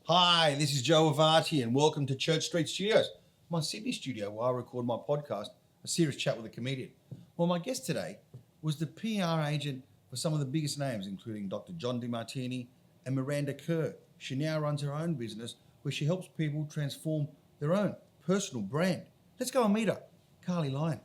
Hi, this is Joe Avati and welcome to Church Street Studios, my Sydney studio where I record my podcast, A Serious Chat with a Comedian. Well, my guest today was the PR agent for some of the biggest names, including Dr. John DiMartini and Miranda Kerr. She now runs her own business where she helps people transform their own personal brand. Let's go and meet her, Carlii Lyon.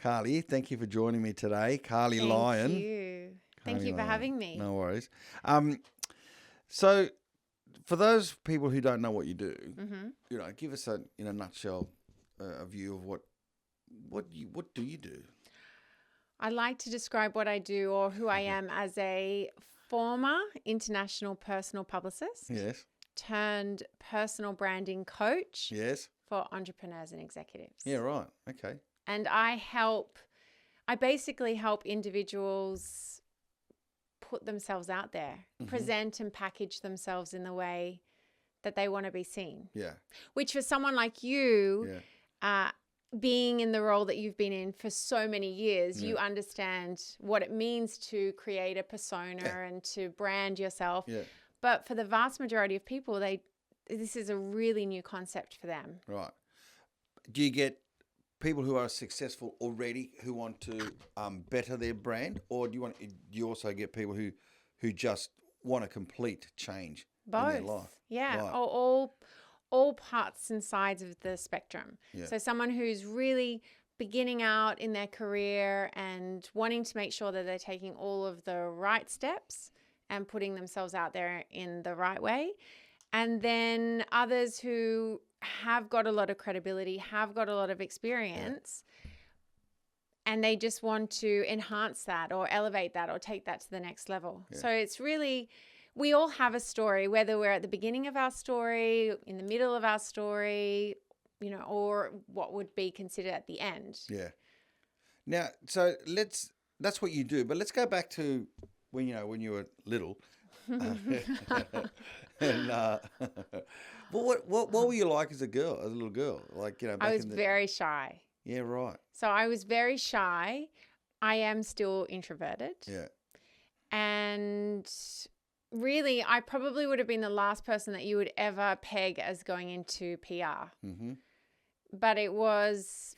Carlii, thank you for joining me today. Carlii Lyon. Thank you. Thank you for having me. No worries. So, for those people who don't know what you do, give us in a nutshell a view of what do you do? I like to describe what I do or who I am as a former international personal publicist. Yes. Turned personal branding coach. Yes. For entrepreneurs and executives. Yeah, right. Okay. And I basically help individuals put themselves out there, present and package themselves in the way that they want to be seen. Yeah. Which for someone like you, being in the role that you've been in for so many years, you understand what it means to create a persona and to brand yourself. Yeah. But for the vast majority of people, this is a really new concept for them. Right. Do you get people who are successful already who want to better their brand, or do you also get people who just want a complete change in their life? Yeah, right. all parts and sides of the spectrum. Yeah. So someone who's really beginning out in their career and wanting to make sure that they're taking all of the right steps and putting themselves out there in the right way. And then others who have got a lot of credibility, have got a lot of experience, and they just want to enhance that or elevate that or take that to the next level. Yeah. So it's really, we all have a story, whether we're at the beginning of our story, in the middle of our story, or what would be considered at the end. Yeah. Now, so that's what you do, but let's go back to when you were little. And what were you like as a little girl? Like, back I was very shy. Yeah, right. So I was very shy. I am still introverted. Yeah. And really, I probably would have been the last person that you would ever peg as going into PR. Mm-hmm. But it was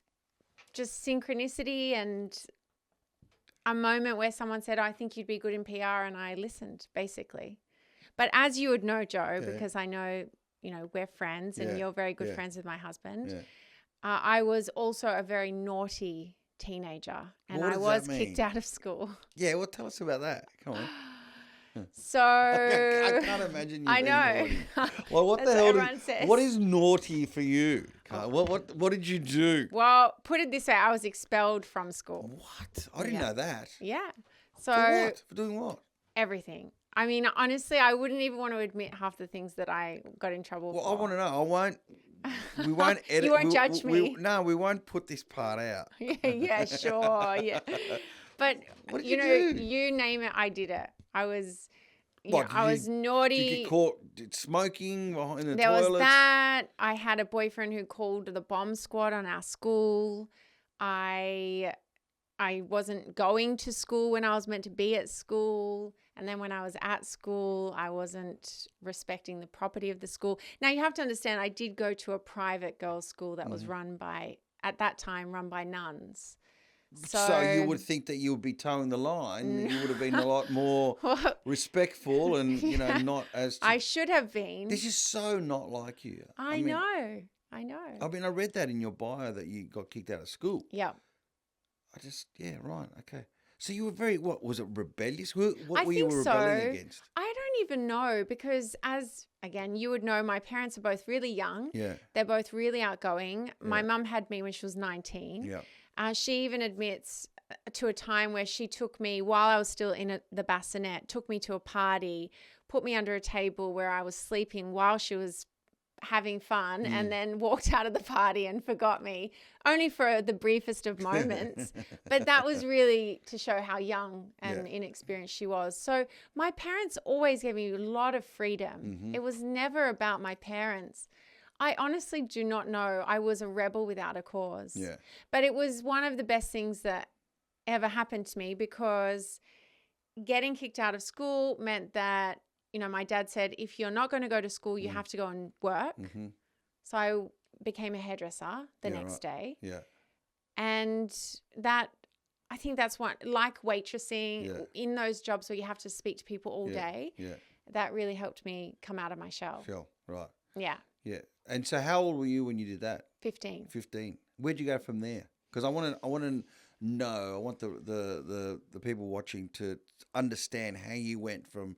just synchronicity and a moment where someone said, I think you'd be good in PR, and I listened, basically. But as you would know, Joe, because I know, we're friends and you're very good friends with my husband, I was also a very naughty teenager, and I was kicked out of school. Yeah, well, tell us about that. Come on. So I can't imagine you being naughty. Well, what the hell? What is naughty for you? What did you do? Well, put it this way, I was expelled from school. What? I didn't know that. Yeah. So for what? For doing what? Everything. I mean, honestly, I wouldn't even want to admit half the things that I got in trouble for. Well, I want to know. We won't edit. You won't judge me. No, we won't put this part out. Yeah, sure. Yeah. But, what did you do? You name it, I did it. I was, I was naughty. Did you get caught smoking in the toilets? There was that. I had a boyfriend who called the bomb squad on our school. I wasn't going to school when I was meant to be at school. And then when I was at school, I wasn't respecting the property of the school. Now, you have to understand, I did go to a private girls' school that was run by nuns. So you would think that you would be towing the line. You would have been a lot more respectful and, not as... I should have been. This is so not like you. I know. I mean, I read that in your bio that you got kicked out of school. Yeah. Right, okay. So you were was it rebellious? What were you rebelling against? I don't even know because again, you would know my parents are both really young. Yeah. They're both really outgoing. Yeah. My mum had me when she was 19. Yeah. She even admits to a time where she took me while I was still in the bassinet, took me to a party, put me under a table where I was sleeping while she was having fun and then walked out of the party and forgot me, only for the briefest of moments. But that was really to show how young and inexperienced she was. So my parents always gave me a lot of freedom. It was never about my parents. I honestly do not know. I was a rebel without a cause. Yeah. But it was one of the best things that ever happened to me, because getting kicked out of school meant that, my dad said, if you're not going to go to school, you have to go and work. Mm-hmm. So I became a hairdresser the next day. Yeah. And I think that's one, like waitressing, in those jobs where you have to speak to people all day. Yeah. That really helped me come out of my shell. Sure. Right. Yeah. Yeah. And so how old were you when you did that? 15. 15. Where'd you go from there? Because I want to know, I want the people watching to understand how you went from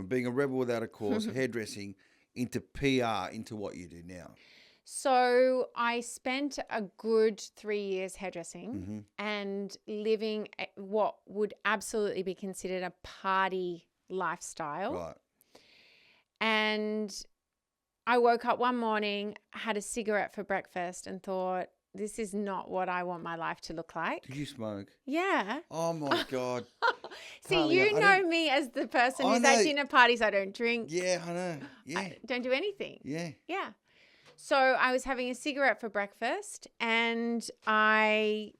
being a rebel without a cause, hairdressing, into PR, into what you do now. So I spent a good 3 years hairdressing and living what would absolutely be considered a party lifestyle. Right. And I woke up one morning, had a cigarette for breakfast, and thought, this is not what I want my life to look like. Did you smoke? Yeah. Oh, my God. See, Carlii, you know me as the person who's at dinner parties. I don't drink. Yeah, I know. Yeah. I don't do anything. Yeah. Yeah. So I was having a cigarette for breakfast, and I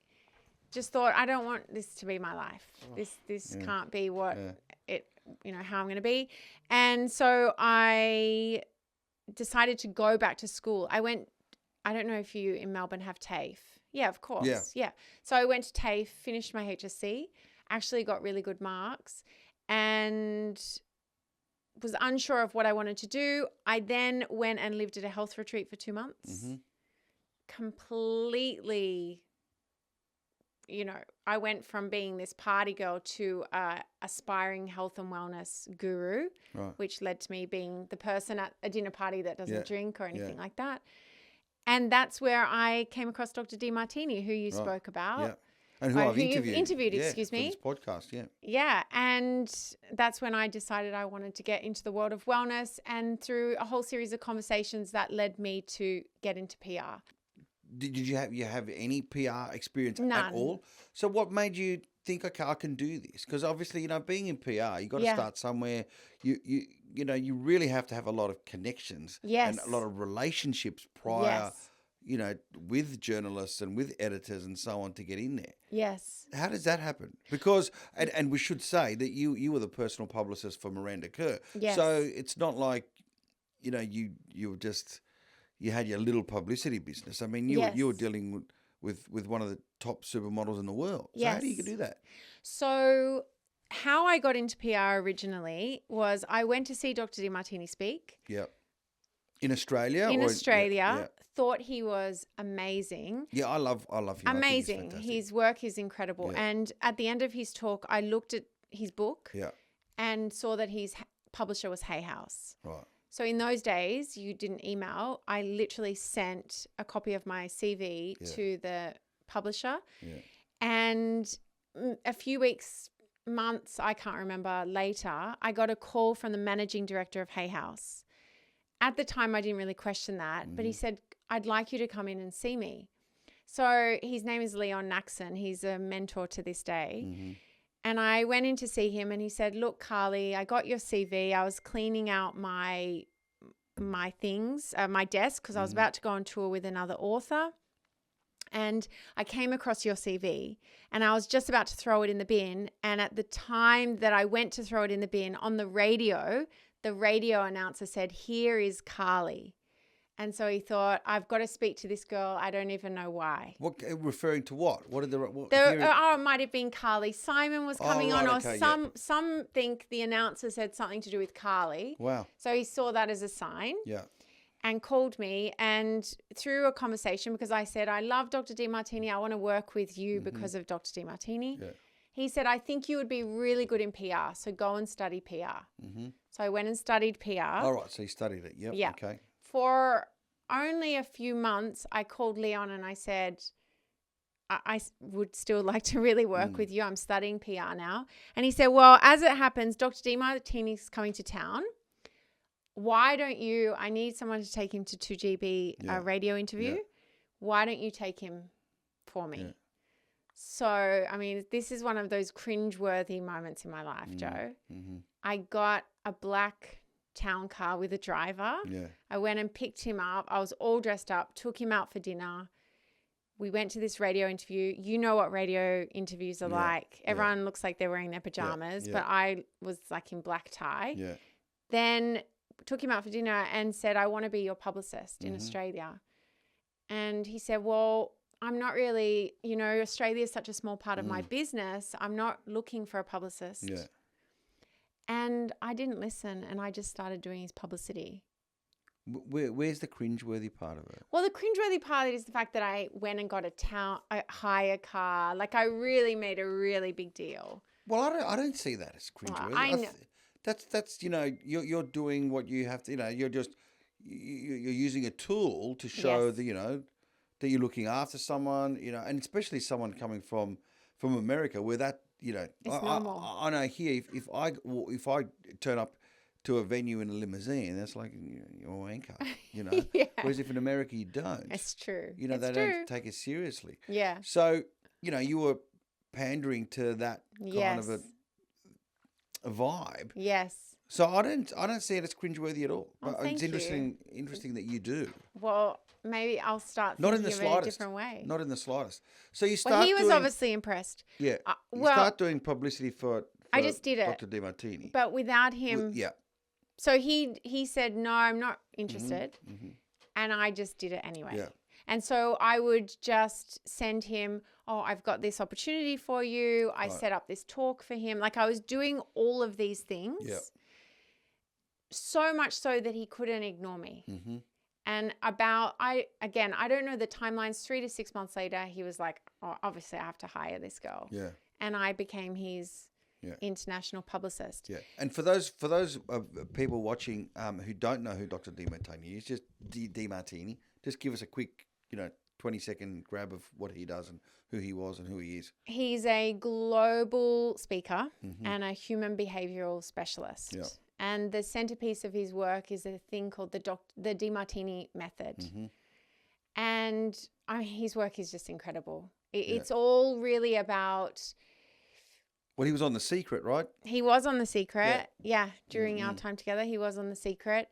just thought, I don't want this to be my life. This can't be what how I'm going to be. And so I decided to go back to school. I don't know if you in Melbourne have TAFE. Yeah, of course. Yeah. So I went to TAFE, finished my HSC, actually got really good marks, and was unsure of what I wanted to do. I then went and lived at a health retreat for 2 months. Completely, I went from being this party girl to aspiring health and wellness guru, which led to me being the person at a dinner party that doesn't drink or anything like that. And that's where I came across Dr. Demartini, who you spoke about. Yeah. And who I've interviewed. You've interviewed, excuse me. For this podcast, yeah. Yeah, and that's when I decided I wanted to get into the world of wellness, and through a whole series of conversations that led me to get into PR. Did you have any PR experience None. at all? So what made you think, okay, I can do this? Because obviously, being in PR, you got to start somewhere. You really have to have a lot of connections and a lot of relationships prior, with journalists and with editors and so on to get in there. Yes. How does that happen? Because, and we should say that you were the personal publicist for Miranda Kerr. Yes. So it's not like, you were just, you had your little publicity business. I mean, you were dealing with one of the top supermodels in the world. So how do you do that? So how I got into PR originally was I went to see Dr. Demartini speak. Yeah. In Australia? In Australia. Thought he was amazing. Yeah, I love him. Amazing. His work is incredible. Yeah. And at the end of his talk, I looked at his book and saw that his publisher was Hay House. Right. So in those days, you didn't email. I literally sent a copy of my CV to the publisher. Yeah. And a few weeks, months, I can't remember, later, I got a call from the managing director of Hay House. At the time, I didn't really question that, but he said, I'd like you to come in and see me. So his name is Leon Naxon. He's a mentor to this day. And I went in to see him, and he said, look, Carlii, I got your CV. I was cleaning out my things, my desk, because I was about to go on tour with another author. And I came across your CV, and I was just about to throw it in the bin. And at the time that I went to throw it in the bin, on the radio announcer said, here is Carlii. And so he thought, I've got to speak to this girl. I don't even know why. What, referring to what? What did it might have been Carly Simon was coming on, or okay, some think the announcer said something to do with Carly. Wow. So he saw that as a sign. Yeah. And called me, and through a conversation, because I said, I love Dr. Demartini. I want to work with you because of Dr. Demartini. Yeah. He said, I think you would be really good in PR, so go and study PR. So I went and studied PR. All right, so you studied it. Yep. Yeah. Okay. For only a few months, I called Leon and I said, I would still like to really work with you. I'm studying PR now. And he said, well, as it happens, Dr. Demartini's coming to town. Why don't you, I need someone to take him to 2GB radio interview. Yeah. Why don't you take him for me? Yeah. So, I mean, this is one of those cringe-worthy moments in my life, Joe. I got a black town car with a driver. Yeah. I went and picked him up. I was all dressed up, took him out for dinner. We went to this radio interview. You know what radio interviews are like. Everyone looks like they're wearing their pajamas, but I was like in black tie. Yeah. Then took him out for dinner and said, I want to be your publicist in Australia. And he said, well, I'm not really, Australia is such a small part of my business. I'm not looking for a publicist. Yeah. And I didn't listen, and I just started doing his publicity. Where's the cringeworthy part of it? Well, the cringeworthy part is the fact that I went and got a hire car. Like, I really made a really big deal. Well, I don't see that as cringeworthy. I know. That's you're doing what you have to. You're using a tool to show that that you're looking after someone. And especially someone coming from America, where that It's normal. I know here if I turn up to a venue in a limousine, that's like your anchor, Yeah. Whereas if in America you don't, It's true. they don't take it seriously. Yeah. So you were pandering to that kind of Yes. a vibe. Yes. So I don't see it as cringeworthy at all. Oh, But thank it's interesting that you do. Well, maybe I'll start Not thinking in the of it a slightest. different way. Not in the slightest. So you Well, start he was doing, obviously impressed. you well, start doing publicity for I just did it. Dr. DiMartini. But without him, Yeah. so he said, no, I'm not interested. And I just did it anyway. Yeah. And so I would just send him, oh, I've got this opportunity for you. I set up this talk for him. Like, I was doing all of these things. Yeah. So much so that he couldn't ignore me. Mm-hmm. And I don't know the timelines. 3 to 6 months later, he was like, oh, obviously I have to hire this girl. Yeah. And I became his international publicist. Yeah. And for those people watching who don't know who Dr. DiMartini is, just DiMartini, just give us a quick 20-second grab of what he does and who he was and who he is. He's a global speaker and a human behavioral specialist. Yeah. And the centerpiece of his work is a thing called the DiMartini method. And his work is just incredible. It's all really about... Well, he was on The Secret, right? He was on The Secret. Yeah. During our time together, he was on The Secret.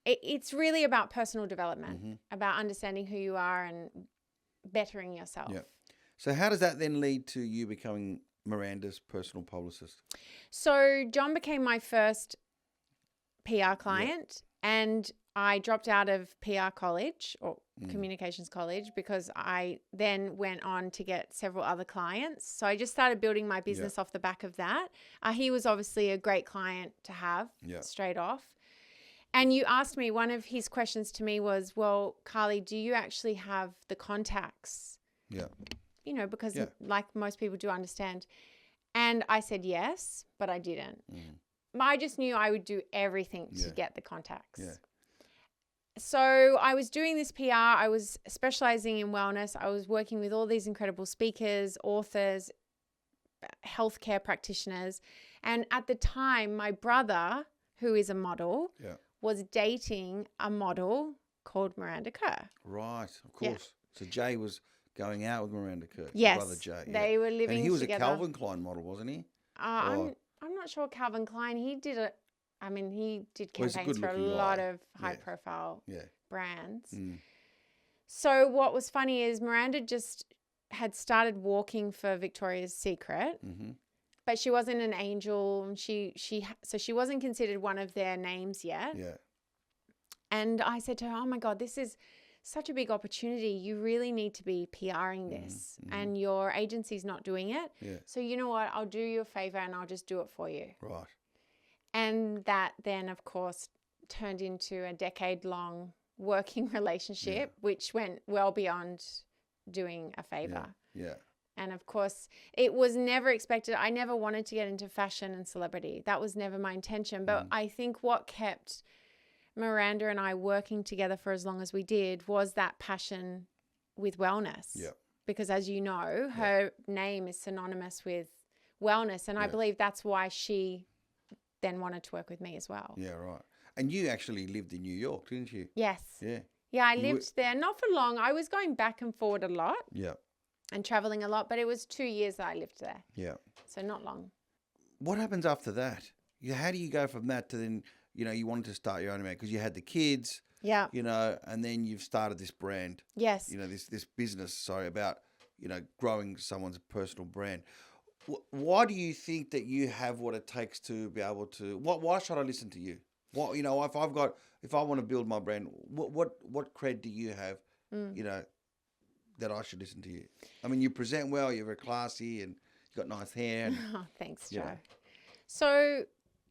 It's really about personal development, about understanding who you are and bettering yourself. Yeah. So how does that then lead to you becoming Miranda's personal publicist? So John became my first PR client, and I dropped out of PR college or communications college because I then went on to get several other clients. So I just started building my business off the back of that. He was obviously a great client to have straight off. And you asked me, one of his questions to me was, well, Carlii, do you actually have the contacts? Yeah. Because like most people do understand. And I said yes, but I didn't. I just knew I would do everything to get the contacts. Yeah. So I was doing this PR. I was specializing in wellness. I was working with all these incredible speakers, authors, healthcare practitioners. And at the time, my brother, who is a model, was dating a model called Miranda Kerr. Right, of course. Yeah. So Jay was going out with Miranda Kerr. Yes, brother Jay. They were living together. And he was a Calvin Klein model, wasn't he? I'm not sure Calvin Klein. He did campaigns for a lot of high-profile brands. So what was funny is Miranda just had started walking for Victoria's Secret, but she wasn't an angel. So she wasn't considered one of their names yet. Yeah. And I said to her, "Oh my God, this is such a big opportunity. You really need to be PRing this, and your agency's not doing it. Yeah. So you know what? I'll do you a favor and I'll just do it for you." Right. And that then, of course, turned into a decade-long working relationship, which went well beyond doing a favor. Yeah. And of course, it was never expected. I never wanted to get into fashion and celebrity. That was never my intention. But I think what kept Miranda and I working together for as long as we did was that passion with wellness. Yeah. Because as you know, her name is synonymous with wellness. And I believe that's why she then wanted to work with me as well. Yeah, right. And you actually lived in New York, didn't you? Yes. Yeah. Yeah, I lived there, not for long. I was going back and forward a lot. Yeah. And traveling a lot, but it was 2 years that I lived there. Yeah. So not long. What happens after that? How do you go from that to then you wanted to start your own brand because you had the kids, Yeah. and then you've started this brand, Yes. this business, about, growing someone's personal brand. Why do you think that you have what it takes to be able to, why should I listen to you? What, if I want to build my brand, what cred do you have, that I should listen to you? I mean, you present well, you're very classy, and you got nice hair. And, Oh, thanks, Joe. So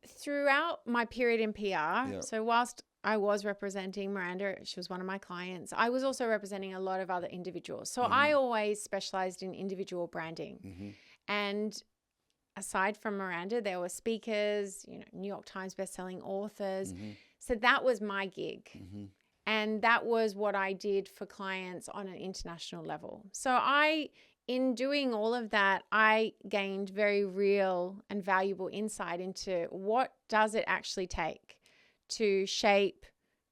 throughout my period in PR, so whilst I was representing Miranda, she was one of my clients, I was also representing a lot of other individuals. So I always specialized in individual branding. And aside from Miranda, there were speakers, New York Times bestselling authors. So that was my gig. And that was what I did for clients on an international level. So in doing all of that, I gained very real and valuable insight into what does it actually take to shape,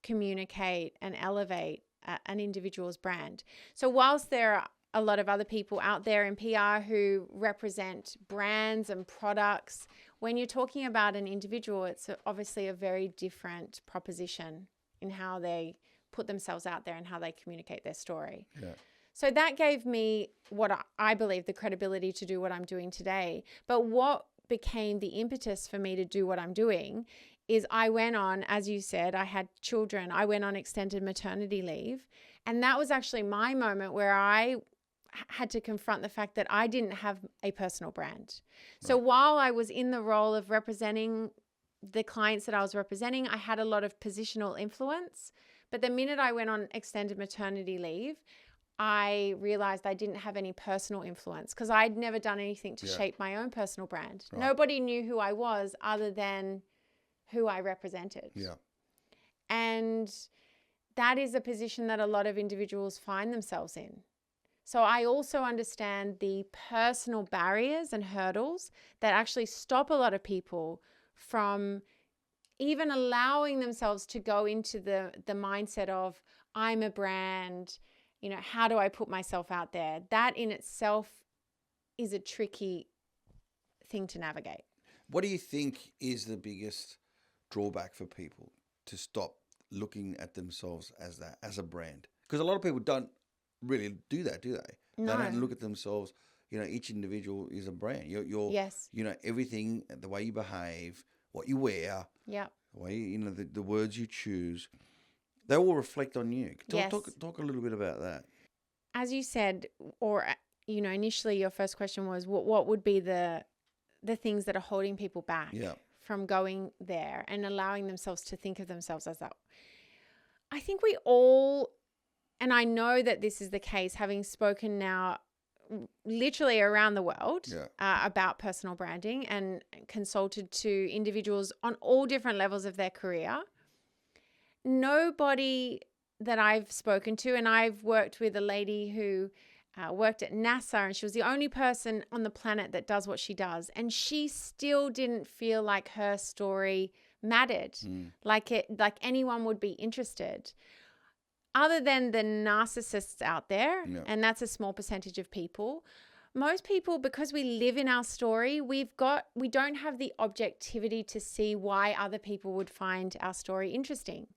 communicate, and elevate an individual's brand. So whilst there are a lot of other people out there in PR who represent brands and products, when you're talking about an individual, it's obviously a very different proposition in how they put themselves out there and how they communicate their story. Yeah. So that gave me what I believe the credibility to do what I'm doing today. But what became the impetus for me to do what I'm doing is I went on, as you said, I had children. I went on extended maternity leave. And that was actually my moment where I had to confront the fact that I didn't have a personal brand. So while I was in the role of representing the clients that I was representing, I had a lot of positional influence. But the minute I went on extended maternity leave, I realized I didn't have any personal influence because I'd never done anything to shape my own personal brand. Right. Nobody knew who I was other than who I represented. Yeah. And that is a position that a lot of individuals find themselves in. So I also understand the personal barriers and hurdles that actually stop a lot of people from even allowing themselves to go into the mindset of, I'm a brand, how do I put myself out there? That in itself is a tricky thing to navigate. What do you think is the biggest drawback for people to stop looking at themselves as a brand? Because a lot of people don't really do that, do they? No. They don't look at themselves, each individual is a brand. You're yes. Everything, the way you behave, what you wear, yeah, the way, the words you choose, they all reflect on you. Talk a little bit about that. As you said, or, initially your first question was what would be the things that are holding people back from going there and allowing themselves to think of themselves as that. I think we all, and I know that this is the case, having spoken now literally around the world about personal branding and consulted to individuals on all different levels of their career. Nobody that I've spoken to, and I've worked with a lady who worked at NASA, and she was the only person on the planet that does what she does, and she still didn't feel like her story mattered, like anyone would be interested. Other than the narcissists out there, and that's a small percentage of people, most people, because we live in our story, we don't have the objectivity to see why other people would find our story interesting,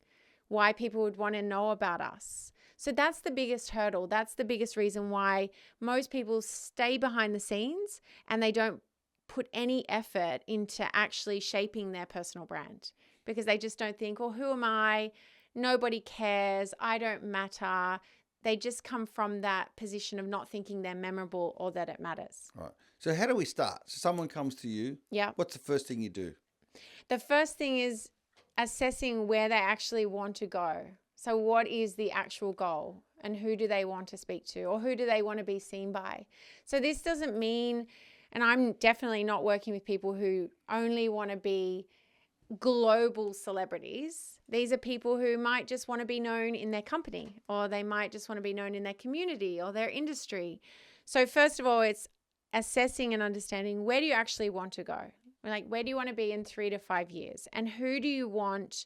why people would want to know about us. So that's the biggest hurdle. That's the biggest reason why most people stay behind the scenes and they don't put any effort into actually shaping their personal brand, because they just don't think, who am I? Nobody cares. I don't matter. They just come from that position of not thinking they're memorable or that it matters. Right. So how do we start? So someone comes to you. Yeah. What's the first thing you do? The first thing is assessing where they actually want to go. So what is the actual goal and who do they want to speak to, or who do they want to be seen by? So this doesn't mean, and I'm definitely not working with people who only want to be global celebrities. These are people who might just want to be known in their company, or they might just want to be known in their community or their industry. So first of all, it's assessing and understanding, where do you actually want to go? Like, where do you want to be in 3 to 5 years? And who do you want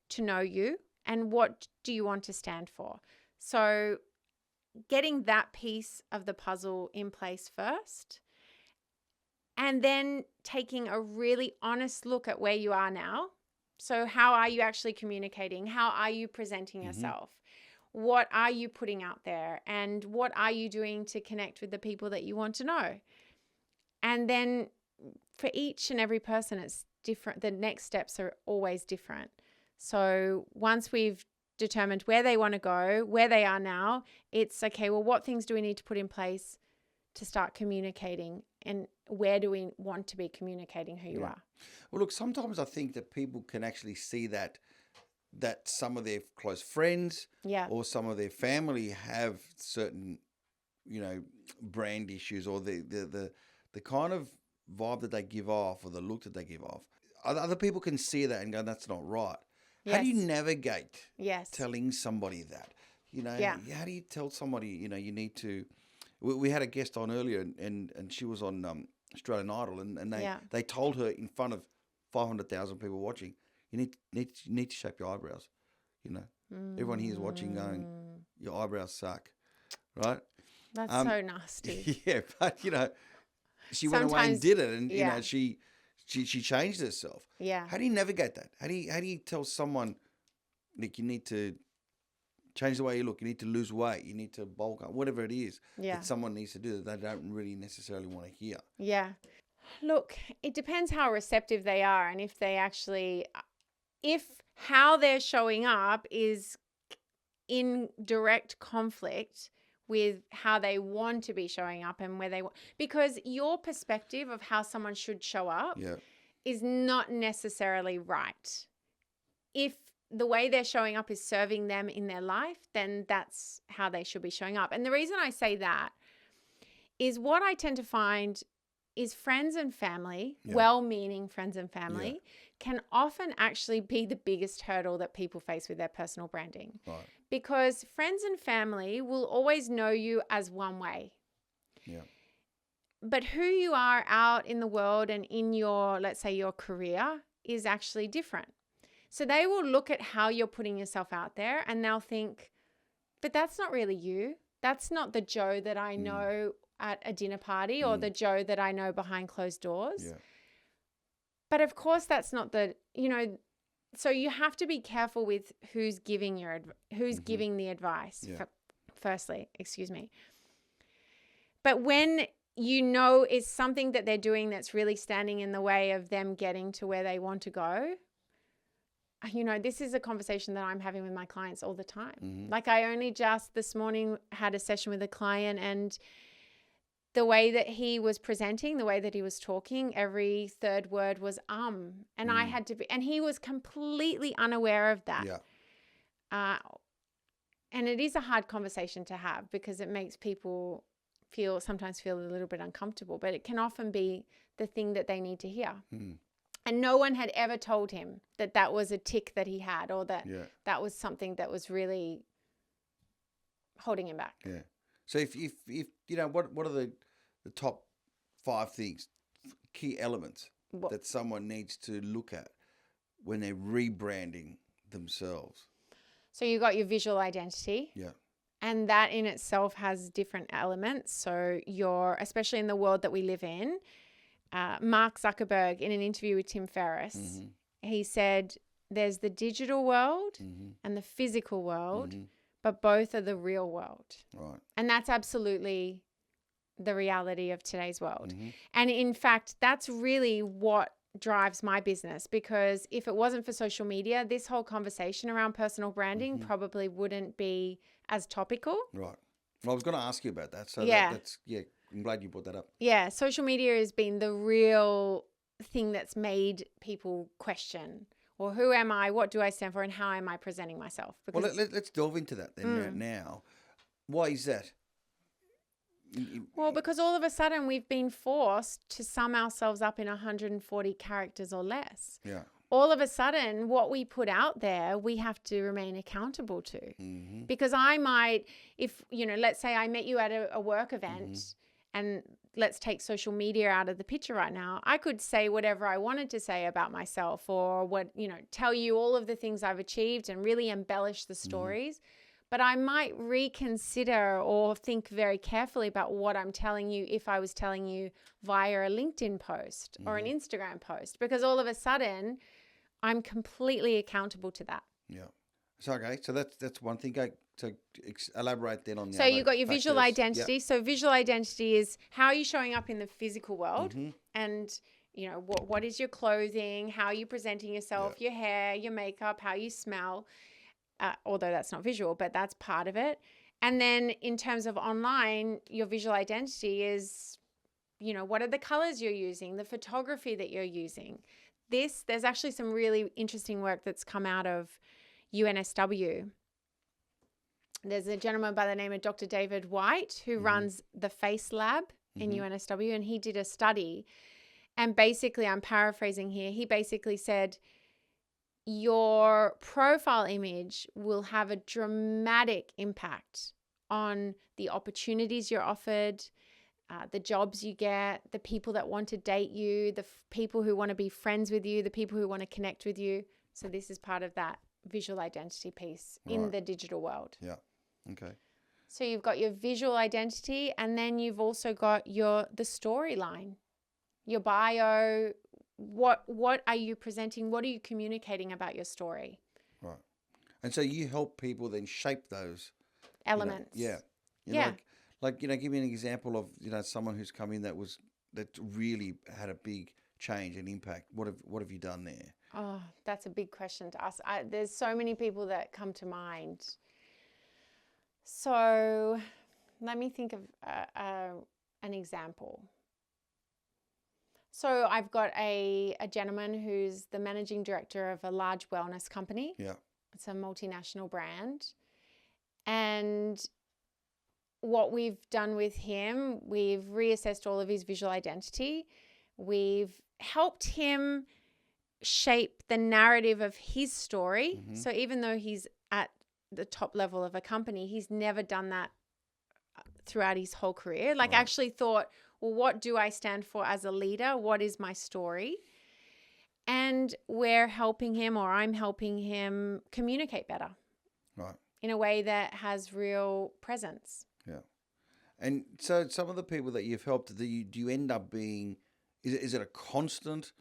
to know you? And what do you want to stand for? So getting that piece of the puzzle in place first, and then taking a really honest look at where you are now So how are you actually communicating? How are you presenting yourself? What are you putting out there? And what are you doing to connect with the people that you want to know? And then for each and every person, it's different. The next steps are always different. So once we've determined where they want to go, where they are now, it's okay, well, what things do we need to put in place to start communicating, and where do we want to be communicating who you are? Well, look, sometimes I think that people can actually see that some of their close friends or some of their family have certain, brand issues, or the kind of vibe that they give off, or the look that they give off. Other people can see that and go, that's not right. How do you navigate telling somebody that? How do you tell somebody, you need to... We had a guest on earlier, and she was on Australian Idol, and they told her in front of 500,000 people watching, you need to shape your eyebrows. Everyone here is watching going, your eyebrows suck, right? That's so nasty. Yeah, but she went away and did it, and she changed herself. Yeah. How do you navigate that? How do you tell someone, Nick, you need to change the way you look, you need to lose weight, you need to bulk up, whatever it is that someone needs to do that they don't really necessarily want to hear? Yeah. Look, it depends how receptive they are, and if how they're showing up is in direct conflict with how they want to be showing up and where they want, because your perspective of how someone should show up is not necessarily right. If the way they're showing up is serving them in their life, then that's how they should be showing up. And the reason I say that is what I tend to find is friends and family, well-meaning friends and family, can often actually be the biggest hurdle that people face with their personal branding. Right. Because friends and family will always know you as one way. Yeah. But who you are out in the world and in your, let's say, your career is actually different. So they will look at how you're putting yourself out there and they'll think, but that's not really you. That's not the Joe that I know at a dinner party or the Joe that I know behind closed doors. Yeah. But of course, that's not so you have to be careful with who's giving giving the advice. Yeah. Firstly, excuse me. But when it's something that they're doing that's really standing in the way of them getting to where they want to go, this is a conversation that I'm having with my clients all the time. Like I only just this morning had a session with a client, and the way that he was presenting, the way that he was talking, every third word was and I had to be, and he was completely unaware of that. Yeah. And it is a hard conversation to have because it makes people sometimes feel a little bit uncomfortable, but it can often be the thing that they need to hear. And no one had ever told him that was a tick that he had, or that that was something that was really holding him back. Yeah. So if what are the top 5 things, key elements that someone needs to look at when they're rebranding themselves? So you got your visual identity. Yeah. And that in itself has different elements. So especially in the world that we live in, Mark Zuckerberg, in an interview with Tim Ferriss, he said there's the digital world and the physical world, but both are the real world. Right. And that's absolutely the reality of today's world. And in fact, that's really what drives my business, because if it wasn't for social media, this whole conversation around personal branding probably wouldn't be as topical. Right. Well, I was going to ask you about that. So that's I'm glad you brought that up. Yeah, social media has been the real thing that's made people question, well, who am I? What do I stand for? And how am I presenting myself? Because let's delve into that then now. Why is that? Well, because all of a sudden we've been forced to sum ourselves up in 140 characters or less. Yeah. All of a sudden, what we put out there, we have to remain accountable to. Because I might, let's say I met you at a work event, and let's take social media out of the picture right now. I could say whatever I wanted to say about myself, or tell you all of the things I've achieved and really embellish the stories. But I might reconsider or think very carefully about what I'm telling you if I was telling you via a LinkedIn post or an Instagram post, because all of a sudden I'm completely accountable to that. Yeah. So, okay. So that's one thing. Elaborate then on the So other you've got your visual factors. identity. Yep. So visual identity is how are you showing up in the physical world, Mm-hmm. and what is your clothing, how are you presenting yourself, your hair, your makeup, how you smell. Although that's not visual, but that's part of it. And then in terms of online, your visual identity is, what are the colors you're using, the photography that you're using. There's actually some really interesting work that's come out of UNSW. There's a gentleman by the name of Dr. David White who runs the Face Lab in UNSW, and he did a study. And basically, I'm paraphrasing here, he basically said, your profile image will have a dramatic impact on the opportunities you're offered, the jobs you get, the people that want to date you, the people who want to be friends with you, the people who want to connect with you. So this is part of that visual identity piece in the digital world. Yeah. Okay. So you've got your visual identity, and then you've also got the storyline, your bio. What are you presenting? What are you communicating about your story? Right. And so you help people then shape those elements. Like give me an example of someone who's come in that really had a big change and impact. What have you done there? Oh, that's a big question to ask. There's so many people that come to mind. So let me think of an example. So I've got a gentleman who's the managing director of a large wellness company. Yeah. It's a multinational brand. And what we've done with him, we've reassessed all of his visual identity. We've helped him shape the narrative of his story. Mm-hmm. So even though he's at the top level of a company, he's never done that throughout his whole career. Actually thought, well, what do I stand for as a leader? What is my story? And we're helping him, or I'm helping him, communicate better. Right. In a way that has real presence. Yeah. And so some of the people that you've helped, do you end up being, is it a constant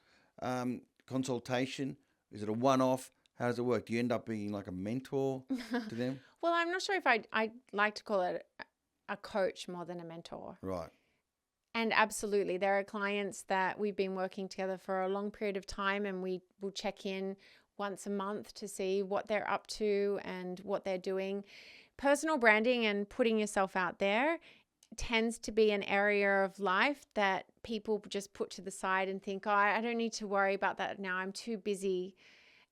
consultation? Is it a one-off? How does it work? Do you end up being like a mentor to them? Well, I'm not sure if I'd like to call it a coach more than a mentor. Right. And absolutely, there are clients that we've been working together for a long period of time, and we will check in once a month to see what they're up to and what they're doing. Personal branding and putting yourself out there tends to be an area of life that people just put to the side and think, oh, I don't need to worry about that now. I'm too busy.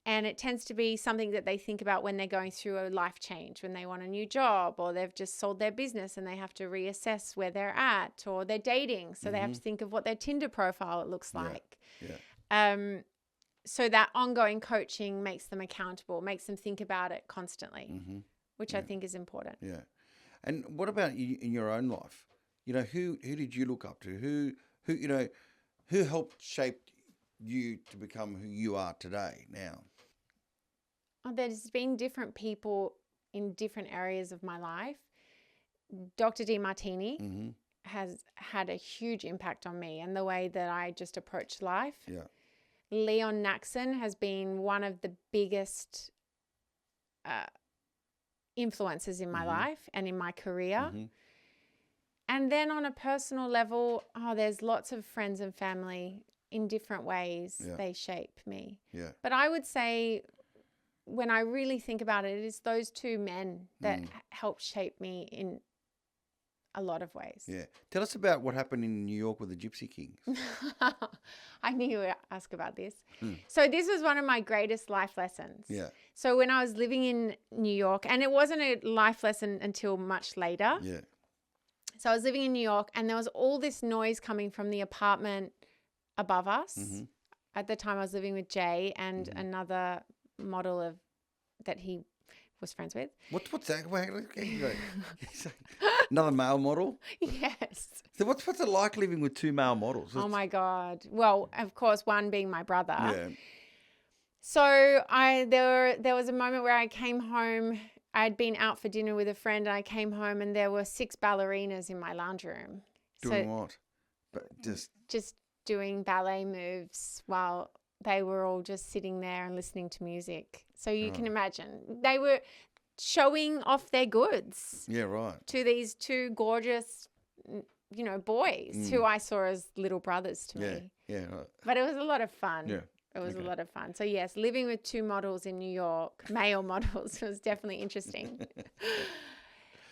And it tends to be something that they think about when they're going through a life change, when they want a new job, or they've just sold their business and they have to reassess where they're at, or they're dating. So they have to think of what their Tinder profile looks like. Yeah. So that ongoing coaching makes them accountable, makes them think about it constantly, which I think is important. Yeah. And what about you in your own life? Who did you look up to? Who helped shape you to become who you are today now? Oh, there's been different people in different areas of my life. Dr. DeMartini has had a huge impact on me and the way that I just approach life. Yeah. Leon Naxon has been one of the biggest influences in my life and in my career. And then on a personal level, there's lots of friends and family in different ways. Yeah. They shape me. Yeah. But I would say, when I really think about it, it's those two men that helped shape me in a lot of ways. Yeah. Tell us about what happened in New York with the Gypsy Kings. I knew you would ask about this. So this was one of my greatest life lessons. Yeah. So when I was living in New York, and it wasn't a life lesson until much later. Yeah. So I was living in New York, and there was all this noise coming from the apartment above us. At the time I was living with Jay and another model that he was friends with. What's that? Wait, another male model? Yes. So what's it like living with two male models? Oh my God. Well, of course, one being my brother. Yeah. So there was a moment where I came home. I'd been out for dinner with a friend, and I came home and there were 6 ballerinas in my lounge room. Doing what? But just doing ballet moves while they were all just sitting there and listening to music. So you can imagine they were showing off their goods. Yeah, right. To these two gorgeous, boys who I saw as little brothers to me. Yeah, right. But it was a lot of fun. Yeah. It was a lot of fun. So, yes, living with two models in New York, male models, was definitely interesting.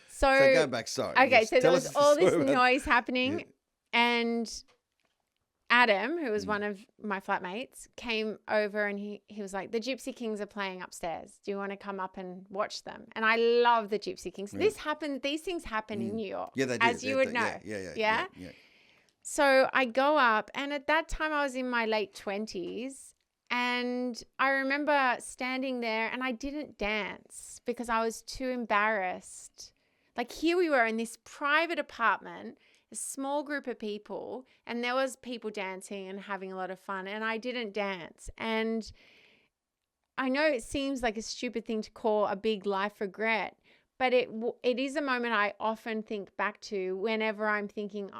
So go back, sorry. Okay, Yes, so there tell was us all the this story about- noise happening, and Adam, who was one of my flatmates, came over and he was like, the Gypsy Kings are playing upstairs. Do you want to come up and watch them? And I love the Gypsy Kings. These things happen in New York. Yeah, they do. As you would know. Yeah. So I go up, and at that time I was in my late 20s, and I remember standing there and I didn't dance because I was too embarrassed. Like, here we were in this private apartment, a small group of people, and there was people dancing and having a lot of fun, and I didn't dance. And I know it seems like a stupid thing to call a big life regret, but it is a moment I often think back to whenever I'm thinking,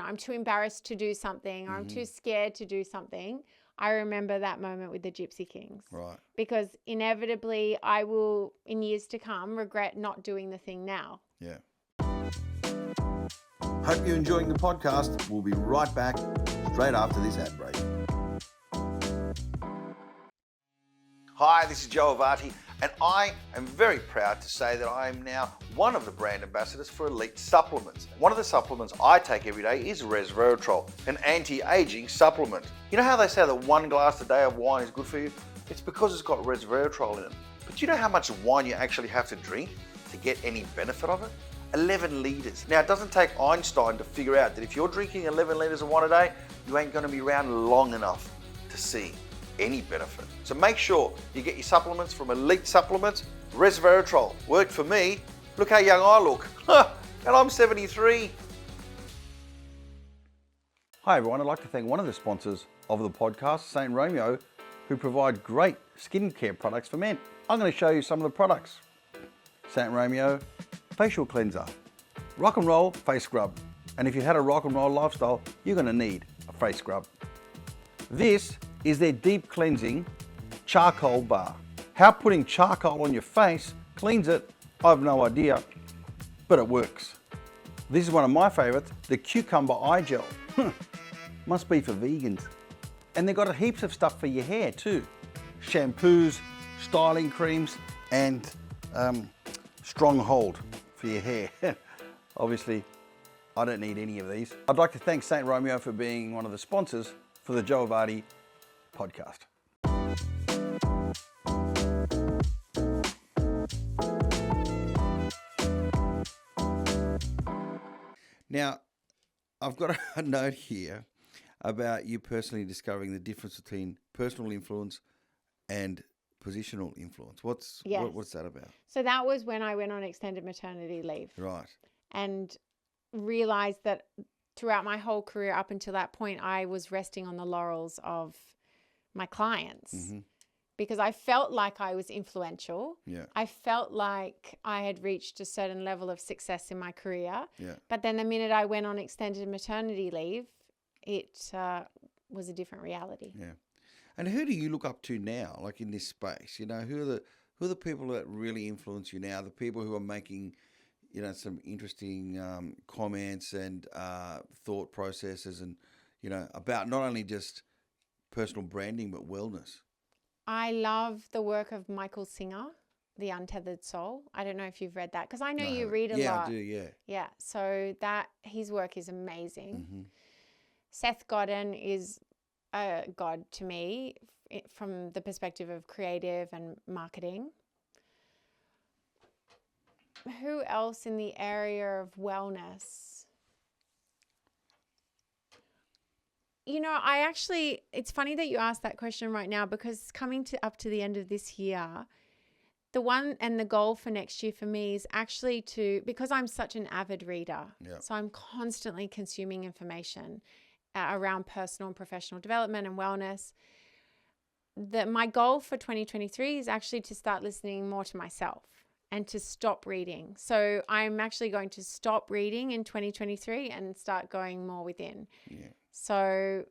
I'm too embarrassed to do something, or I'm too scared to do something. I remember that moment with the Gypsy Kings. Right. Because inevitably I will, in years to come, regret not doing the thing now. Yeah. Hope you're enjoying the podcast. We'll be right back straight after this ad break. Hi, this is Joe Avati, and I am very proud to say that I am now one of the brand ambassadors for Elite Supplements. One of the supplements I take every day is resveratrol, an anti-aging supplement. You know how they say that 1 glass a day of wine is good for you? It's because it's got resveratrol in it. But do you know how much wine you actually have to drink to get any benefit of it? 11 litres. Now, it doesn't take Einstein to figure out that if you're drinking 11 litres of wine a day, you ain't going to be around long enough to see any benefit. So make sure you get your supplements from Elite Supplements. Resveratrol worked for me. Look how young I look. And I'm 73. Hi everyone, I'd like to thank one of the sponsors of the podcast, St. Romeo, who provide great skincare products for men. I'm going to show you some of the products. St. Romeo Facial Cleanser, Rock and Roll Face Scrub. And if you had a rock and roll lifestyle, you're going to need a face scrub. This is their deep cleansing charcoal bar. How putting charcoal on your face cleans it, I've no idea, but it works. This is one of my favorites, the cucumber eye gel. Must be for vegans. And they've got heaps of stuff for your hair too. Shampoos, styling creams, and strong hold for your hair. Obviously, I don't need any of these. I'd like to thank St. Romeo for being one of the sponsors for the Joe Avati podcast. Now, I've got a note here about you personally discovering the difference between personal influence and positional influence. What's that about? So that was when I went on extended maternity leave. Right. And realized that throughout my whole career up until that point, I was resting on the laurels of my clients. Mm-hmm. Because I felt like I was influential. Yeah. I felt like I had reached a certain level of success in my career. Yeah. But then the minute I went on extended maternity leave, it was a different reality. Yeah. And who do you look up to now, like in this space? You know, who are the people that really influence you now? The people who are making, some interesting comments and thought processes, and about not only just personal branding but wellness. I love the work of Michael Singer, The Untethered Soul. I don't know if you've read that, because I know you read a lot. Yeah, I do, yeah. Yeah, so his work is amazing. Mm-hmm. Seth Godin is a god to me from the perspective of creative and marketing. Who else in the area of wellness? It's funny that you asked that question right now, because coming up to the end of this year, the one and the goal for next year for me is actually because I'm such an avid reader, so I'm constantly consuming information around personal and professional development and wellness. My goal for 2023 is actually to start listening more to myself and to stop reading. So I'm actually going to stop reading in 2023 and start going more within. Yeah. So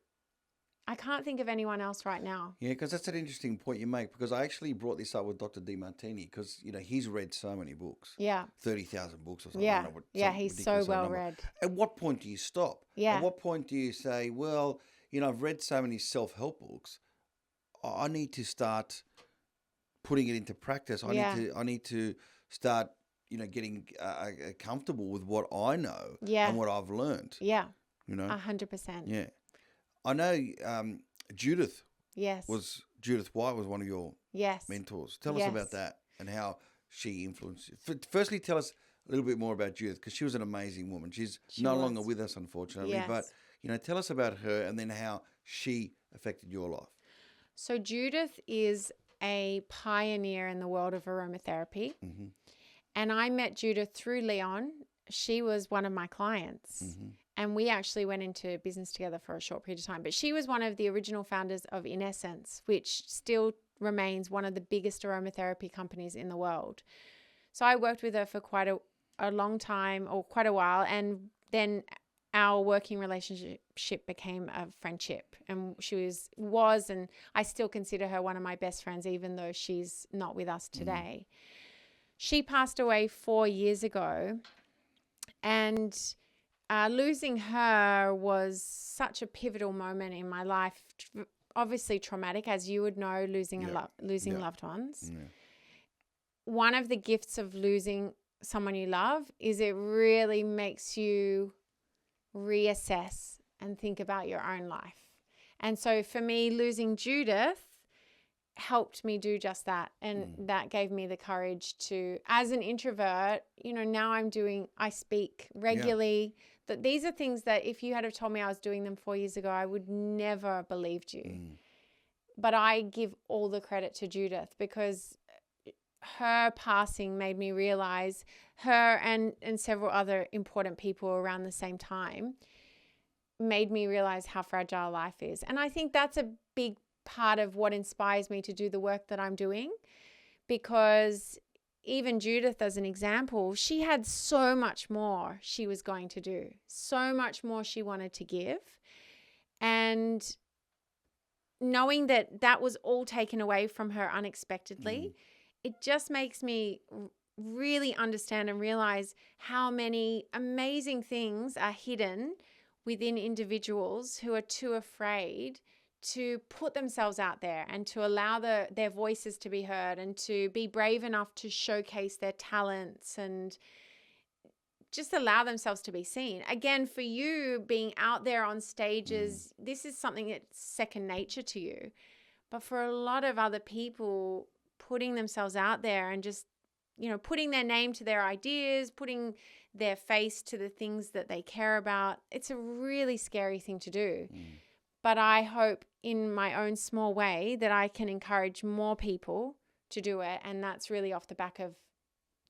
I can't think of anyone else right now. Yeah, because that's an interesting point you make, because I actually brought this up with Dr. DeMartini, because, he's read so many books. Yeah. 30,000 books or something. Yeah. He's so well read. At what point do you stop? Yeah. At what point do you say, well, I've read so many self-help books, I need to start putting it into practice. I need to start, getting comfortable with what I know and what I've learned. Yeah. 100%. Yeah. I know Judith Yes. Judith White was one of your mentors. Tell us about that and how she influenced you. Firstly, tell us a little bit more about Judith, because she was an amazing woman. She's no longer with us, unfortunately. Yes. But, tell us about her and then how she affected your life. So Judith is a pioneer in the world of aromatherapy. Mm-hmm. And I met Judith through Lyon. She was one of my clients. Mm-hmm. And we actually went into business together for a short period of time. But she was one of the original founders of In Essence, which still remains one of the biggest aromatherapy companies in the world. So I worked with her for quite a long time, or quite a while. And then our working relationship became a friendship. And she was, and I still consider her one of my best friends, even though she's not with us today. She passed away 4 years ago. And losing her was such a pivotal moment in my life. Obviously traumatic, as you would know, losing loved ones. Yeah. One of the gifts of losing someone you love is it really makes you reassess and think about your own life. And so for me, losing Judith helped me do just that. And that gave me the courage to, as an introvert, now I speak regularly. That these are things that if you had have told me I was doing them 4 years ago, I would never have believed you. But I give all the credit to Judith, because her passing made me realize, her and several other important people around the same time made me realize how fragile life is. And I think that's a big part of what inspires me to do the work that I'm doing, because even Judith, as an example, she had so much more she was going to do, so much more she wanted to give. And knowing that was all taken away from her unexpectedly, it just makes me really understand and realize how many amazing things are hidden within individuals who are too afraid to put themselves out there and to allow their voices to be heard, and to be brave enough to showcase their talents and just allow themselves to be seen. Again, for you being out there on stages, this is something that's second nature to you. But for a lot of other people, putting themselves out there and just, putting their name to their ideas, putting their face to the things that they care about, it's a really scary thing to do. But I hope in my own small way that I can encourage more people to do it. And that's really off the back of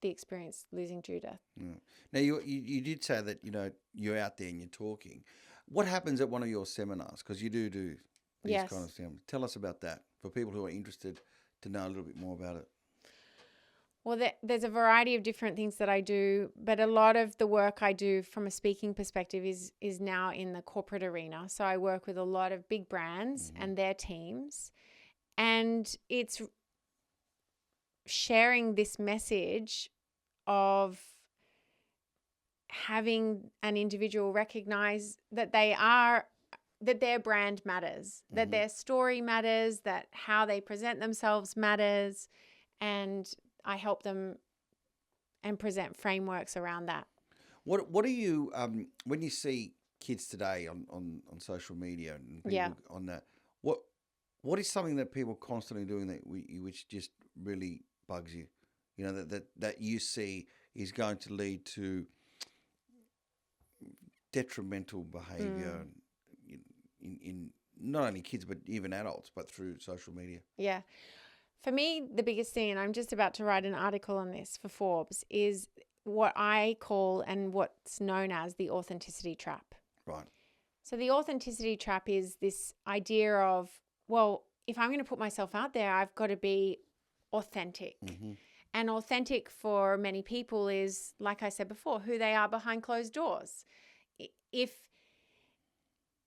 the experience losing Judith. Now, you did say that, you're out there and you're talking. What happens at one of your seminars? Because you do these kind of things. Tell us about that for people who are interested to know a little bit more about it. Well, there's a variety of different things that I do, but a lot of the work I do from a speaking perspective is now in the corporate arena. So I work with a lot of big brands and their teams, and it's sharing this message of having an individual recognize that that their brand matters, that their story matters, that how they present themselves matters, and I help them and present frameworks around that. What do you when you see kids today on social media and people on that? What is something that people are constantly doing which just really bugs you? That you see is going to lead to detrimental behaviour in not only kids but even adults, but through social media. Yeah. For me, the biggest thing, and I'm just about to write an article on this for Forbes, is what I call and what's known as the authenticity trap. Right. So the authenticity trap is this idea of, well, if I'm going to put myself out there, I've got to be authentic. And authentic for many people is, like I said before, who they are behind closed doors.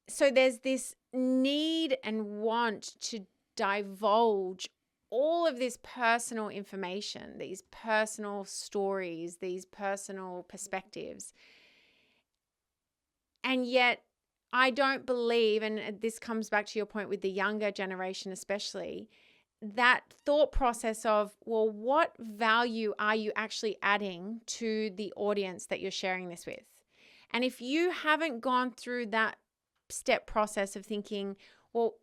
So there's this need and want to divulge all of this personal information, these personal stories, these personal perspectives. And yet I don't believe, and this comes back to your point with the younger generation especially, that thought process of, well, what value are you actually adding to the audience that you're sharing this with? And if you haven't gone through that step process of thinking, well,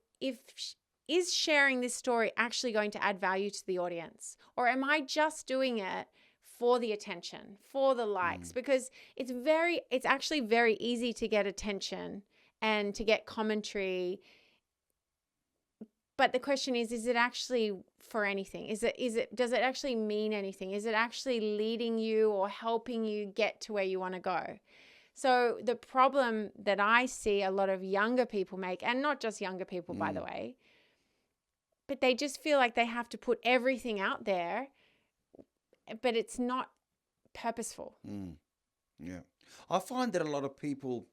is sharing this story actually going to add value to the audience? Or am I just doing it for the attention, for the likes? Because it's actually very easy to get attention and to get commentary. But the question is it actually for anything? Does it actually mean anything? Is it actually leading you or helping you get to where you want to go? So the problem that I see a lot of younger people make, and not just younger people, by the way, but they just feel like they have to put everything out there, but it's not purposeful. Yeah. I find that a lot of people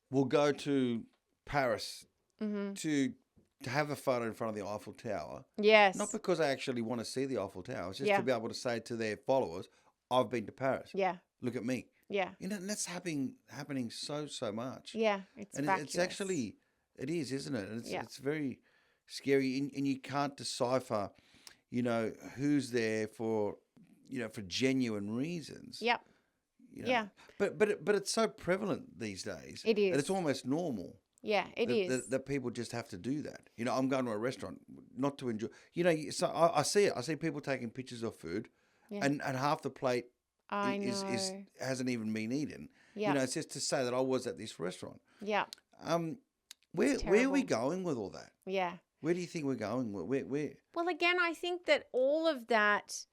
will go to Paris to have a photo in front of the Eiffel Tower. Yes. Not because they actually want to see the Eiffel Tower. It's just to be able to say to their followers, I've been to Paris. Yeah. Look at me. Yeah. You know, and that's happening so much. Yeah. It's it's actually, it is, isn't it? And it's very scary, and you can't decipher, you know, who's there for, you know, for genuine reasons. Yep. You know? But it's so prevalent these days. It is. That it's almost normal. Yeah, it is. That people just have to do that. You know, I'm going to a restaurant not to enjoy. You know, so I see it. I see people taking pictures of food, and half the plate hasn't even been eaten. Yeah. You know, it's just to say that I was at this restaurant. Yeah. Where are we going with all that? Yeah. Where do you think we're going? Where? Well, again, I think that all of that,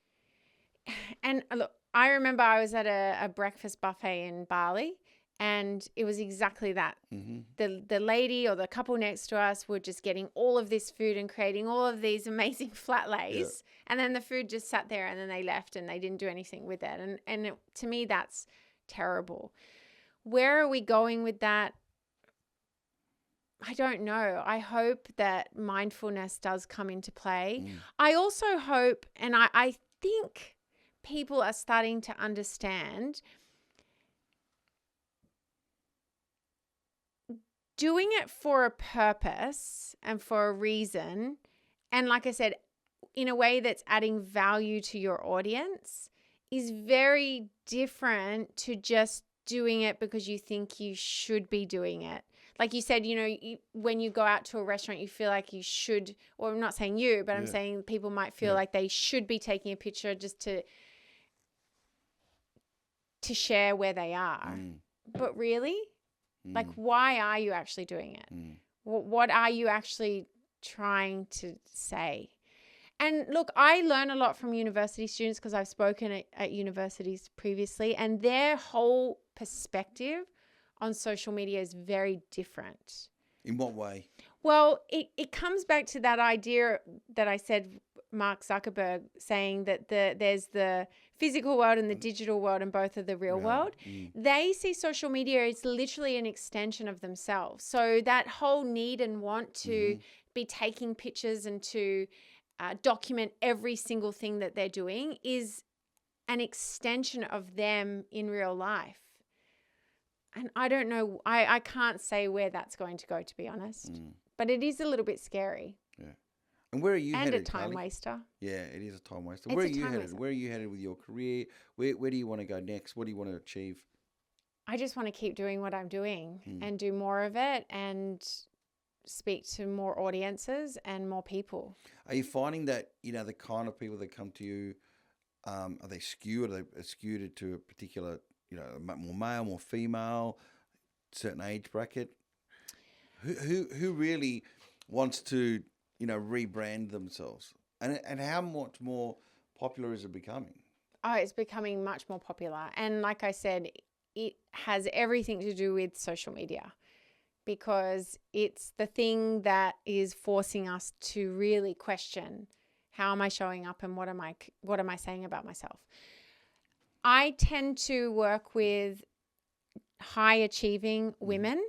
and look, I remember I was at a breakfast buffet in Bali, and it was exactly that. The lady or the couple next to us were just getting all of this food and creating all of these amazing flat lays. And then the food just sat there, and then they left and they didn't do anything with it. And to me, that's terrible. Where are we going with that? I don't know. I hope that mindfulness does come into play. I also hope, and I think people are starting to understand, doing it for a purpose and for a reason, and like I said, in a way that's adding value to your audience, is very different to just doing it because you think you should be doing it. Like you said, you know, when you go out to a restaurant, you feel like you should, or I'm not saying you, but I'm saying people might feel like they should be taking a picture just to share where they are. But really, like, why are you actually doing it? What are you actually trying to say? And look, I learn a lot from university students because I've spoken at universities previously, and their whole perspective on social media is very different. In what way? Well, it comes back to that idea that I said, Mark Zuckerberg saying that there's the physical world and the digital world, and both are the real world. They see social media as literally an extension of themselves. So that whole need and want to be taking pictures and to document every single thing that they're doing is an extension of them in real life. And I don't know, I can't say where that's going to go, to be honest. But it is a little bit scary. Yeah. And where are you headed, And a time Carlii? waster. Yeah, it is a time waster. It's Where are a you time headed? waster. Where are you headed with your career? Where do you want to go next? What do you want to achieve? I just want to keep doing what I'm doing and do more of it and speak to more audiences and more people. Are you finding that, you know, the kind of people that come to you, are they skewed? Are they skewed to a particular, you know, more male, more female, certain age bracket? Who really wants to, you know, rebrand themselves? And how much more popular is it becoming? Oh, it's becoming much more popular. And like I said, it has everything to do with social media, because it's the thing that is forcing us to really question, how am I showing up and what am I saying about myself? I tend to work with high achieving women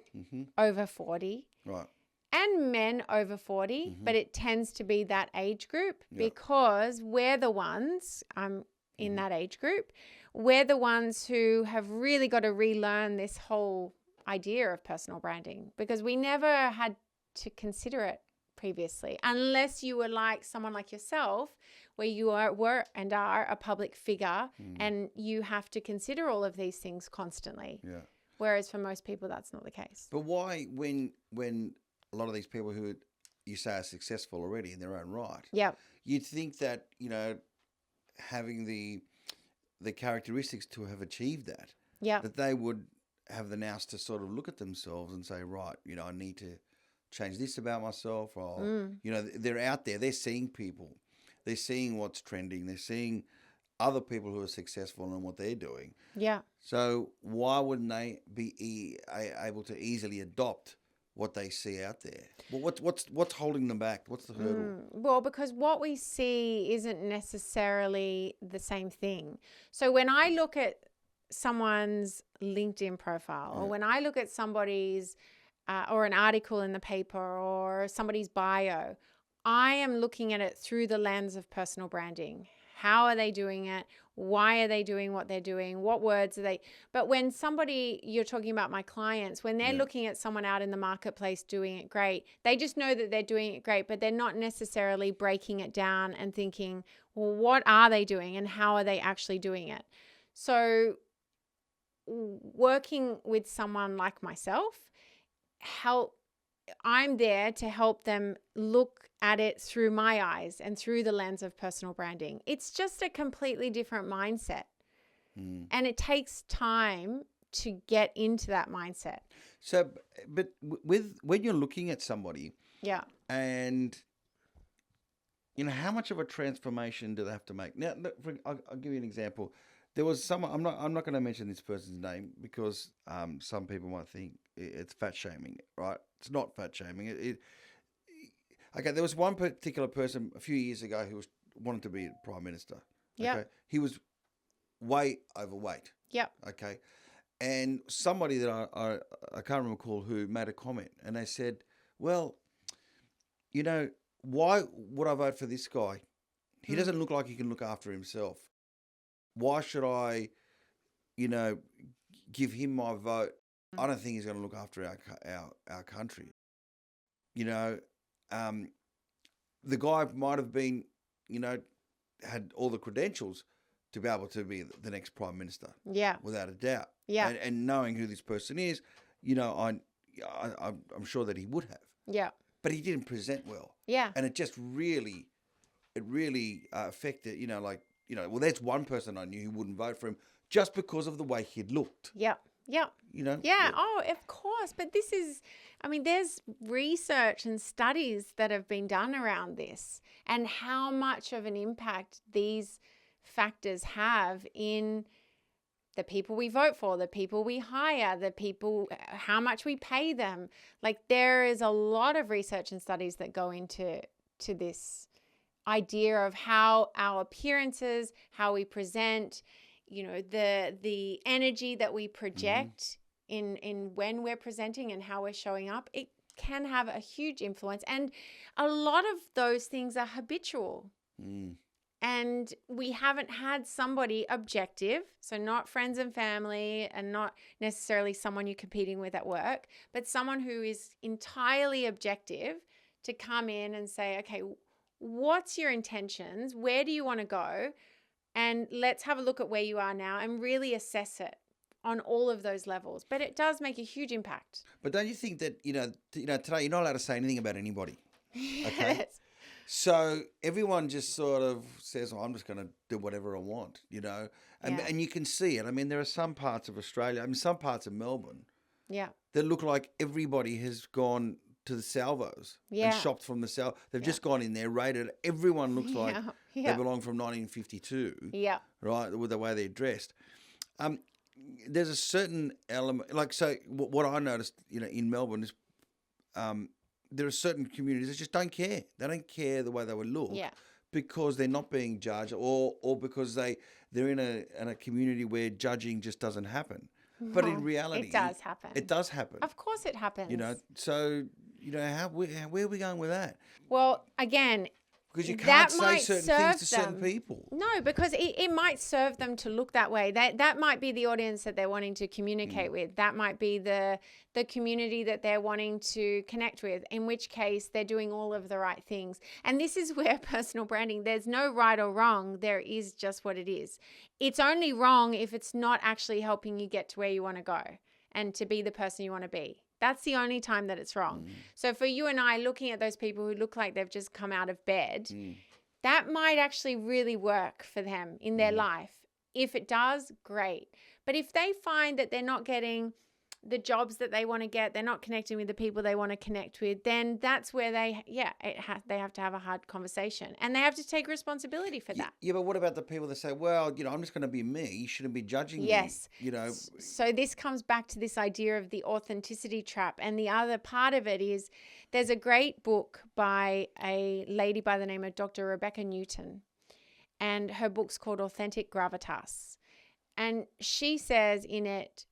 over 40. Right. and men over 40, but it tends to be that age group because we're the ones, in that age group, we're the ones who have really got to relearn this whole idea of personal branding because we never had to consider it previously, unless you were like someone like yourself, where you were and are a public figure and you have to consider all of these things constantly. Yeah. Whereas for most people, that's not the case. But why, when a lot of these people who you say are successful already in their own right, you'd think that, you know, having the characteristics to have achieved that, that they would have the nous to sort of look at themselves and say, right, you know, I need to change this about myself. Or, you know, they're out there, they're seeing people, they're seeing what's trending, they're seeing other people who are successful and what they're doing. Yeah. So why wouldn't they be able to easily adopt what they see out there? Well, what's holding them back? What's the hurdle? Well, because what we see isn't necessarily the same thing. So when I look at someone's LinkedIn profile, or when I look at somebody's or an article in the paper or somebody's bio, I am looking at it through the lens of personal branding. How are they doing it? Why are they doing what they're doing? What words are they? But when somebody, you're talking about my clients, when they're looking at someone out in the marketplace doing it great, they just know that they're doing it great, but they're not necessarily breaking it down and thinking, well, what are they doing and how are they actually doing it? So working with someone like myself, I'm there to help them look at it through my eyes and through the lens of personal branding. It's just a completely different mindset. And it takes time to get into that mindset. So, but when you're looking at somebody, and you know, how much of a transformation do they have to make? Now, I'll give you an example. There was someone, I'm not going to mention this person's name because some people might think it's fat shaming, right? It's not fat shaming. Okay, there was one particular person a few years ago who wanted to be Prime Minister. Okay? He was way overweight. Okay. And somebody that I can't recall who made a comment, and they said, well, you know, why would I vote for this guy? He doesn't look like he can look after himself. Why should I, you know, give him my vote? I don't think he's going to look after our country. You know, the guy might have been, you know, had all the credentials to be able to be the next Prime Minister. Without a doubt. And knowing who this person is, you know, I'm sure that he would have. But he didn't present well. And it just really affected, you know, like, you know, well, there's one person I knew who wouldn't vote for him just because of the way he'd looked. You know? Oh, of course. But this is, I mean, there's research and studies that have been done around this and how much of an impact these factors have in the people we vote for, the people we hire, the people, how much we pay them. Like, there is a lot of research and studies that go into this idea of how our appearances, how we present, you know, the energy that we project in when we're presenting and how we're showing up, it can have a huge influence. And a lot of those things are habitual. And we haven't had somebody objective, so not friends and family and not necessarily someone you're competing with at work, but someone who is entirely objective to come in and say, okay, what's your intentions? Where do you want to go? And let's have a look at where you are now and really assess it on all of those levels. But it does make a huge impact. But don't you think that, you know, today you're not allowed to say anything about anybody? Okay. Yes. So everyone just sort of says, I'm just going to do whatever I want, you know. And you can see it. I mean, there are some parts of Australia, I mean, some parts of Melbourne that look like everybody has gone to the salvos and shopped from the salvo. They've just gone in there, raided. Everyone looks like they belong from 1952, right, with the way they're dressed. There's a certain element, like, so what I noticed, you know, in Melbourne is there are certain communities that just don't care. They don't care the way they would look because they're not being judged or because they're in a community where judging just doesn't happen. But in reality, it does happen. It does happen. Of course it happens. You know, so where are we going with that? Well, again, Because you that can't say might certain serve things to certain them. people. No, because it might serve them to look that way. That might be the audience that they're wanting to communicate with. That might be the community that they're wanting to connect with, in which case they're doing all of the right things. And this is where personal branding, there's no right or wrong. There is just what it is. It's only wrong if it's not actually helping you get to where you want to go and to be the person you want to be. That's the only time that it's wrong. So for you and I, looking at those people who look like they've just come out of bed, that might actually really work for them in their life. If it does, great. But if they find that they're not getting the jobs that they want to get, they're not connecting with the people they want to connect with, then that's where they have to have a hard conversation, and they have to take responsibility for that. Yeah, but what about the people that say, well, I'm just going to be me. You shouldn't be judging me. Yes. So this comes back to this idea of the authenticity trap. And the other part of it is there's a great book by a lady by the name of Dr. Rebecca Newton, and her book's called Authentic Gravitas. And she says in it,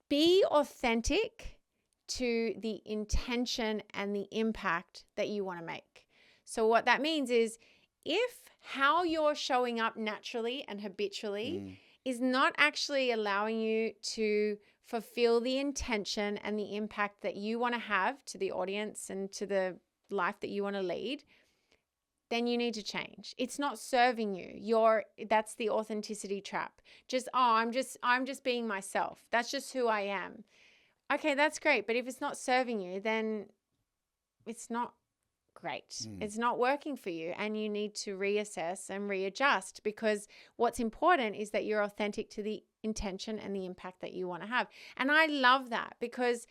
be authentic to the intention and the impact that you want to make. So what that means is if how you're showing up naturally and habitually is not actually allowing you to fulfill the intention and the impact that you want to have to the audience and to the life that you want to lead, then you need to change. It's not serving you. That's the authenticity trap. I'm just being myself. That's just who I am. Okay, that's great. But if it's not serving you, then it's not great. It's not working for you, and you need to reassess and readjust, because what's important is that you're authentic to the intention and the impact that you want to have. And I love that, because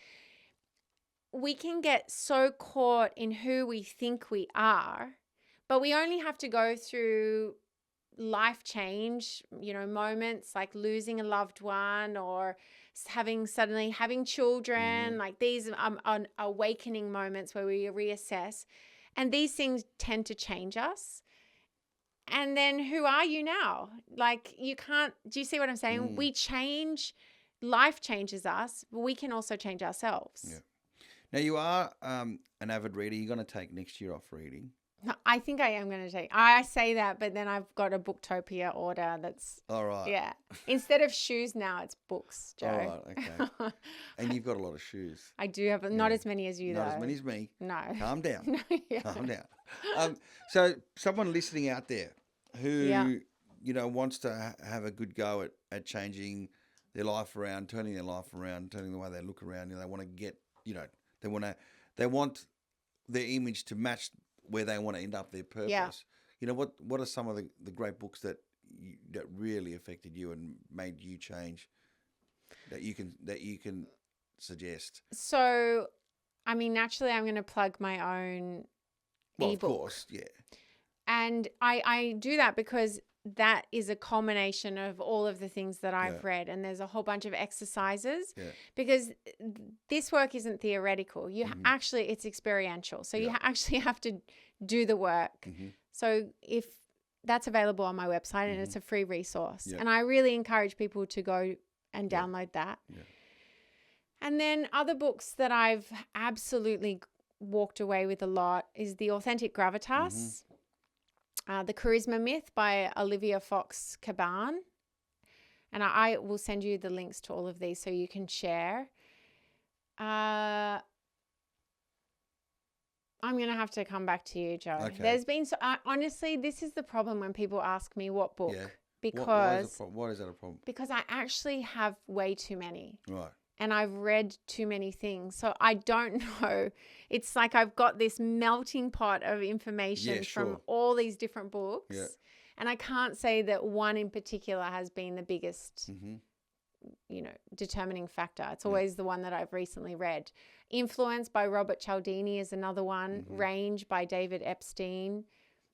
we can get so caught in who we think we are, but we only have to go through life change, moments like losing a loved one or suddenly having children, like these awakening moments where we reassess. And these things tend to change us. And then who are you now? Like you can't, do you see what I'm saying? We change, life changes us, but we can also change ourselves. Yeah. Now you are an avid reader. You're going to take next year off reading. I think I am going to take. I say that, but then I've got a Booktopia order that's. All right. Yeah. Instead of shoes now, it's books, Joe. All right. Okay. And you've got a lot of shoes. I do have, not as many as you, though. Not as many as me. No. Calm down. No, yeah. Calm down. So someone listening out there who, wants to have a good go at changing their life around, turning their life around, turning the way they look around, they want to get, they want their image to match where they want to end up, their purpose. Yeah. What are some of the great books that really affected you and made you change that you can suggest? So, I mean, naturally, I'm going to plug my own ebook. Of course, yeah. And I do that because that is a culmination of all of the things that I've read, and there's a whole bunch of exercises because this work isn't theoretical. You actually, it's experiential. So you actually have to do the work. So if that's available on my website, and it's a free resource, and I really encourage people to go and download that. Yeah. And then other books that I've absolutely walked away with a lot is The Authentic Gravitas. The Charisma Myth by Olivia Fox Caban. And I will send you the links to all of these so you can share. I'm going to have to come back to you, Joe. Okay. There's been, honestly, this is the problem when people ask me what book. Yeah. Because why is that a problem? Because I actually have way too many. Right. And I've read too many things. So I don't know. It's like I've got this melting pot of information from all these different books. Yeah. And I can't say that one in particular has been the biggest, determining factor. It's always the one that I've recently read. Influence by Robert Cialdini is another one. Range by David Epstein.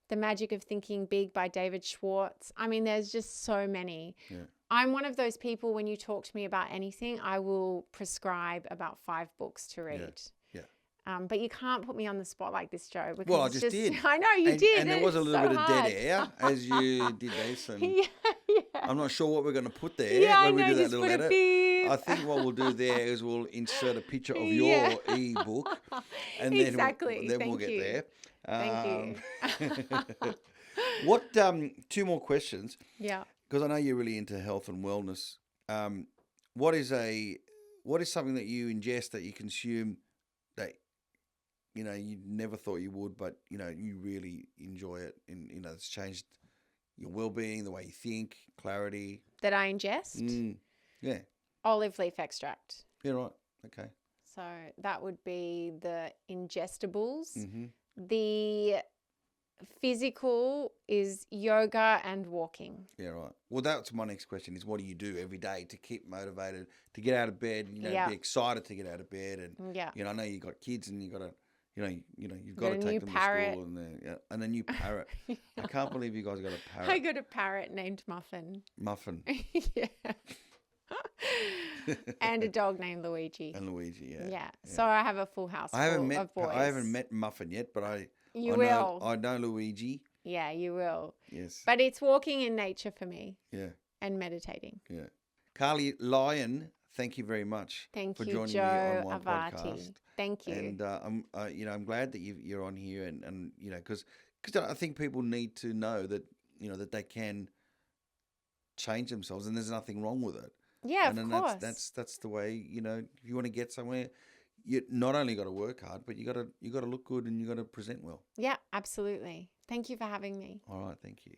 The Magic of Thinking Big by David Schwartz. I mean, there's just so many. Yeah. I'm one of those people, when you talk to me about anything, I will prescribe about 5 books to read. Yeah. But you can't put me on the spot like this, Joe. Because well, I just did. I know you did. And there was a little bit of dead air as you did this. And I'm not sure what we're going to put there when we do that little edit. I think what we'll do there is we'll insert a picture of your Yeah. ebook, and Exactly. then we'll Thank get you. there. Thank you. What? Two more questions, Yeah. because I know you're really into health and wellness. What is something that you ingest, that you consume, that you never thought you would, but you really enjoy it, and it's changed your well-being, the way you think, clarity. That I ingest? Yeah. Olive leaf extract. Yeah, right. Okay. So that would be the ingestibles. Mm-hmm. The physical is yoga and walking. Yeah, right. Well, that's my next question: is what do you do every day to keep motivated, to get out of bed, Yeah. be excited to get out of bed, and Yeah. I know you got kids, and you got to, you've Got got a to new take them parrot. to school, and a new parrot. I can't believe you guys got a parrot. I got a parrot named Muffin. Muffin. Yeah. And a dog named Luigi. And Luigi, yeah. Yeah. So I have a full house I haven't of boys. met Muffin yet, but I will. I know Luigi. Yeah, you will. Yes. But it's walking in nature for me. Yeah. And meditating. Yeah. Carlii Lyon, thank you very much for joining Joe me on my podcast. Thank you. And I'm glad that you're on here, and because I think people need to know that that they can change themselves, and there's nothing wrong with it. Yeah, and of then course. that's the way, if you want to get somewhere, you not only got to work hard, but you got to look good, and you got to present well. Yeah, absolutely. Thank you for having me. All right, thank you.